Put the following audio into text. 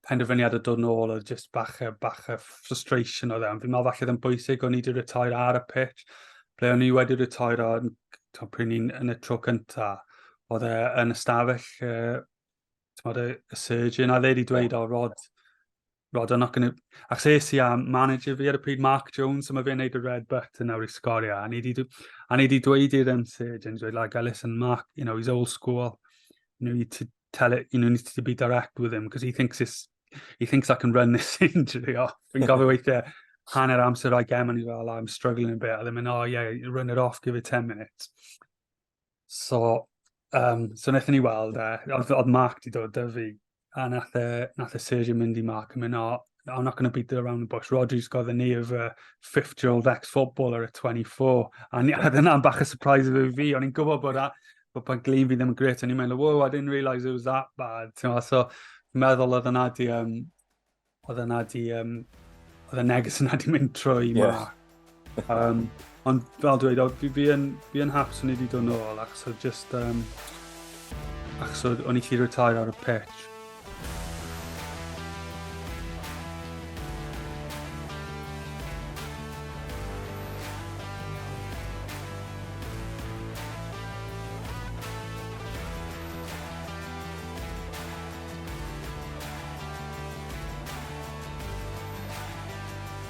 penderfyniad o dod nôl oedd just bach o frustration o dde. Fi'n meddwl falle yn bwysig o'n i wedi retire ar y pitch, ble o'n i wedi retire pryd ni'n yn y tro cynta, oedd yn ystafell y surgeon, a wedi dweud o Rod, I'm not going to... Ac es i am manager fi ar y pryd, Mark Jones, so mae fe'n neud y red button nawr I sgorio. A ni di dweud i'r surgeon, dweud, like, listen, Mark, you know, he's old school. You need to tell it, you know, need to be direct with him, because he thinks I can run this injury off. Fi'n gofio weithio hanner amser I gem, and he's well, I'm struggling a bit. A ddim yn, oh yeah, you run it off, give it 10 minutes. So wnaethon ni weld, oedd Mark di dod dy fi, a nath y surgeon mynd I Mark and mynd, oh, I'm not going to beat around the bush. Rhodri's got the knee of a 50-year-old ex-footballer at 24. A yna'n bach a surprise o fi. O'n i'n gwybod bod pan glin fi ddim yn gret. O'n i'n meddwl, whoa, I didn't realise it was that bad. So, meddwl oedd y neges yna di mynd trwy Mark. Ond fel dweud, fi yn haps o'n i wedi dod nôl, achos o'n i chi retire ar y pitch.